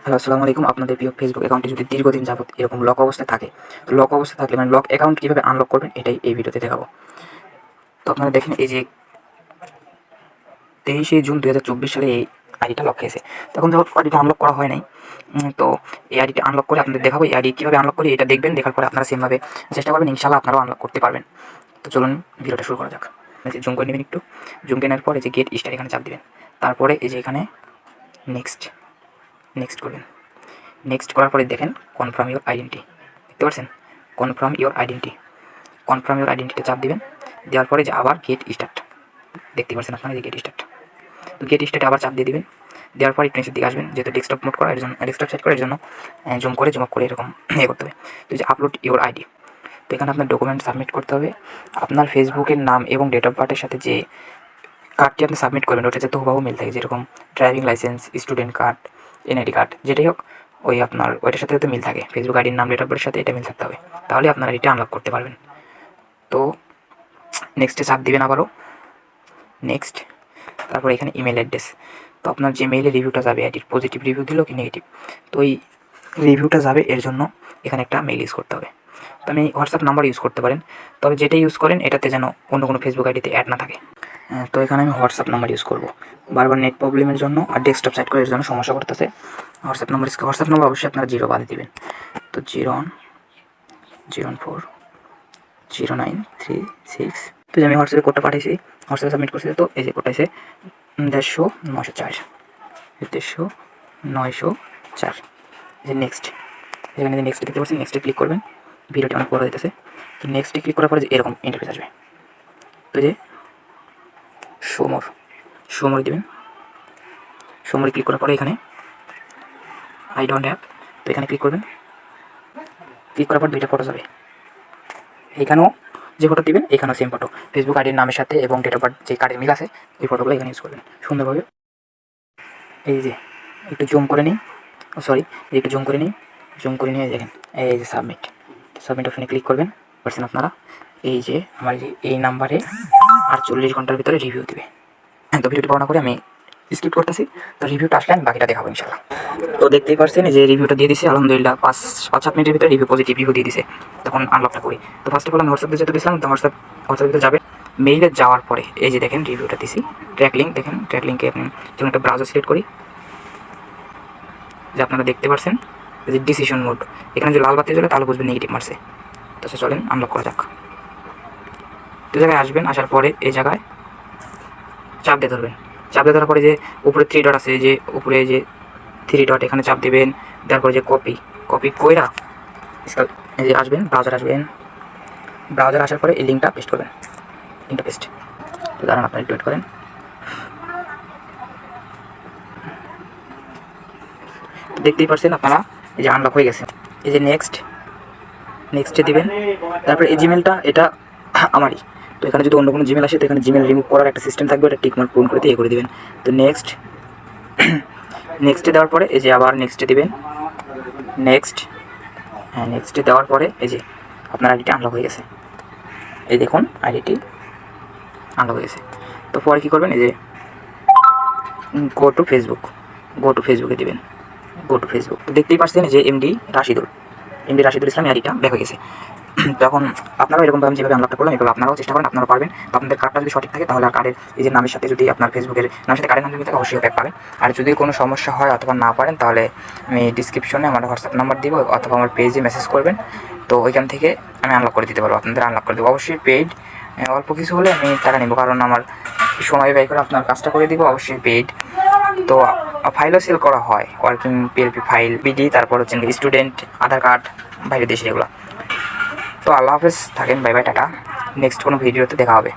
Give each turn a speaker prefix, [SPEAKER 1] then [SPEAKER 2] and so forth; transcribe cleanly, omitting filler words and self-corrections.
[SPEAKER 1] Hello, আসসালামু আলাইকুম। আপনাদের প্রিয় ফেসবুক অ্যাকাউন্টটি যদি দীর্ঘদিন যাবত এরকম লক অবস্থায় থাকে, তো লক অবস্থায় থাকলে মানে লক অ্যাকাউন্ট কীভাবে আনলক করবেন এটাই এই ভিডিওতে দেখাবো। তো আপনারা দেখেন এই যে 23শে জুন 2024 সালে এই আইডিটা লক খেয়েছে। তখন যখন আইডিটা আনলক করা হয় নাই, তো এই আইডিটা আনলক করে আপনাদের দেখাবো। এই আইডি কীভাবে আনলক করি এটা দেখবেন, দেখার পরে আপনারা সেমভাবে চেষ্টা করবেন, ইনশাআল্লাহ আপনারাও আনলক করতে পারবেন। তো চলুন ভিডিওটা শুরু করা যাক। জুম করে নেবেন একটু, জুম কেনার পরে যে গেট স্টার এখানে চাপ দেবেন, তারপরে এই যে এখানে নেক্সট করবেন। নেক্সট করার পরে দেখেন কনফার্ম ইওর আইডেন্টি, দেখতে পাচ্ছেন কনফার্ম ইওর আইডেন্টিতে চাপ দিবেন। দেওয়ার পরে যে আবার গেট স্টার্ট, দেখতে পাচ্ছেন আপনারা যে গেট স্টার্ট, তো গেট স্টার্টে আবার চাপ দিয়ে দিবেন। দেওয়ার পর একটু নিচের দিকে আসবেন, যেহেতু ডেস্কটপ মোড করা এর জন্য ডেস্কটপ সেট করার জন্য জুম আপ করে এরকম করতে হবে। তো যে আপলোড ইওর আইডি, তো এখানে আপনার ডকুমেন্ট সাবমিট করতে হবে। আপনার ফেসবুকের নাম এবং ডেট অফ বার্থের সাথে যে কার্ডটি আপনি সাবমিট করবেন ওটা যাতে হুবহু মিল থাকে, যেরকম driving licence, student card, NID card, যেটাই হোক ওই আপনার ওইটার সাথে যাতে মিল থাকে, ফেসবুক আইডির নাম ডেট অফ বার্থের সাথে এটা মিল থাকতে হবে, তাহলে আপনারা এটা আনলক করতে পারবেন। তো নেক্সটে চাপ দিবেন আবারও, নেক্সট। তারপর এখানে ইমেল অ্যাড্রেস, তো আপনার যে মেইলে রিভিউটা যাবে আইডির পজিটিভ রিভিউ দিল কি নেগেটিভ, তো ওই রিভিউটা যাবে এর জন্য এখানে একটা মেইল ইউজ করতে হবে। তো আমি হোয়াটসঅ্যাপ নাম্বার ইউজ করতে পারেন, তবে যেটা ইউজ করেন এটাতে যেন অন্য কোনো ফেসবুক আইডিতে অ্যাড না থাকে। তো এখানে আমি হোয়াটসঅ্যাপ নাম্বার ইউজ করব, বারবার নেট প্রবলেমের জন্য আর ডেস্কটপ সাইট করার জন্য সমস্যা করতেছে। হোয়াটসঅ্যাপ নাম্বার অবশ্যই আপনারা 0 বাদে দেবেন। তো 01010936। তো আমি হোয়াটসঅ্যাপে কোডটা পাঠিয়েছি, হোয়াটসঅ্যাপে সাবমিট করছি। তো এই যে কোডটা আছে 150-904, যে নেক্সট, এখানে যে নেক্সট দেখতে পাচ্ছেন, নেক্সটে ক্লিক করবেন। ভিডিওটি অনেক বড় হইতেছে, তো নেক্সটে ক্লিক করার পরে যে এরকম ইন্টারফেস আসবে, তো যে শোমোর দেবেন। শোমোরে ক্লিক করার পরে এখানে আই ডোন্ট হ্যাভ, তো এখানে ক্লিক করবেন। ক্লিক করার পর দুইটা ফটো যাবে, এইখানেও যে ফটো দিবেন এখানেও সেম ফটো, ফেসবুক আইডির নামের সাথে এবং ডেট অফ বার্থ যে কার্ডের মিল আছে ওই ফটোগুলো এখানে ইউজ করবেন সুন্দরভাবে। এই যে একটু জুম করে নিই, জুম করে নিয়ে দেখেন এই যে সাবমিট অপশানে ক্লিক করবেন। পারছেন আপনারা, এই যে আমার এই নাম্বারে 48 ঘন্টার ভিতরে রিভিউ দেবে। তো ভিডিওটি বর্ণনা করে আমি স্কিপ করতেছি, তো রিভিউটা আসলে আমি বাকিটা দেখাবো ইনশাআল্লাহ। তো দেখতেই পারছেন যে রিভিউটা দিয়ে দিছে, আলহামদুলিল্লাহ 5-7 মিনিটের ভিতরে পজিটিভ রিভিউ দিয়ে দিছে। তখন আনলকটা করি, তো ফার্স্ট অফ অল আমি হোয়াটসঅ্যাপে যেতে দিয়েছিলাম, তো হোয়াটসঅ্যাপে যাবে, মেইলে যাওয়ার পরে এই যে দেখেন রিভিউটা দিছি, ট্র্যাক লিঙ্ক দেখেন, ট্র্যাক লিঙ্কে আপনি যেমন একটা ব্রাউজার সিলেক্ট করি, যে আপনারা দেখতে পাচ্ছেন যে ডিসিশন মোড, এখানে যে লাল বাতি জ্বলে তাহলে বুঝবেন নেগেটিভ মারছে। তো সে চলেন আনলক করা যাক। তো জায়গায় আসবেন, আসার পরে এই জায়গায় চাপ দিয়ে ধরবেন। চাপ দিয়ে ধরার পরে যে উপরে 3 ডট আছে, যে উপরে যে 3 ডট এখানে চাপ দেবেন। তারপরে যে কপি কইরা এই যে আসবেন, ব্রাউজার আসার পরে এই লিঙ্কটা পেস্ট করবেন, তো দাঁড়ান আপনারা একটু ওয়েট করেন। দেখতেই পাচ্ছেন আপনারা এই যে আনলক হয়ে গেছে। এই যে নেক্সটে দিবেন। তারপরে এই জিমেলটা এটা আমারই, তো এখানে যদি অন্য কোনো জিমেল আসে তো এখানে জিমেল রিমুভ করার একটা সিস্টেম থাকবে, এটা টিকমার্ক পূরণ করে দিয়ে করে দেবেন। তো নেক্সটে দেওয়ার পরে এই যে আবার নেক্সটে দিবেন, নেক্সটে দেওয়ার পরে এই যে আপনার আইডিটা আনলক হয়ে গেছে। এই দেখুন আইডিটি আনলক হয়ে গেছে। তো পরে কী করবেন, এই যে গো টু ফেসবুকে দেবেন, তো দেখতেই পাচ্ছেন যে এমডি রাশিদুল ইসলাম আইডিটা ব্যাক হয়ে গেছে। তখন আপনারাও এরকমভাবে যেভাবে আনলকটা করলাম এভাবে আপনারাও চেষ্টা করেন, আপনারা পারবেন। তো আপনাদের কার্ডটা যদি সঠিক থাকে তাহলে আর কার্ডের এই যে নামের সাথে যদি আপনার ফেসবুকের নামের সাথে কার্ডের নাম যদি থাকে অবশ্যই ব্যাক পাবেন। আর যদি কোনো সমস্যা হয় অথবা না পারেন তাহলে আমি ডিসক্রিপশনে আমার হোয়াটসঅ্যাপ নাম্বার দিব অথবা আমার পেজে মেসেজ করবেন, তো ওইখান থেকে আমি আনলক করে দিতে পারবো, আপনাদের আনলক করে দেবো। অবশ্যই পেইড, অল্প কিছু হলে আমি টাকা নেবো, কারণ আমার সময় ব্যয় করে আপনার কাজটা করে দিব, অবশ্যই পেইড। তো ফাইলও সেল করা হয়, ওয়ার্কিং পিএলপি ফাইল, বিডি, তারপর হচ্ছে স্টুডেন্ট, আধার কার্ড, বাইরের দেশে এগুলো। তো আল্লাহ হাফেজ, থাকেন, বাই বাই, টাটা। নেক্সট কোনো ভিডিওতে দেখা হবে।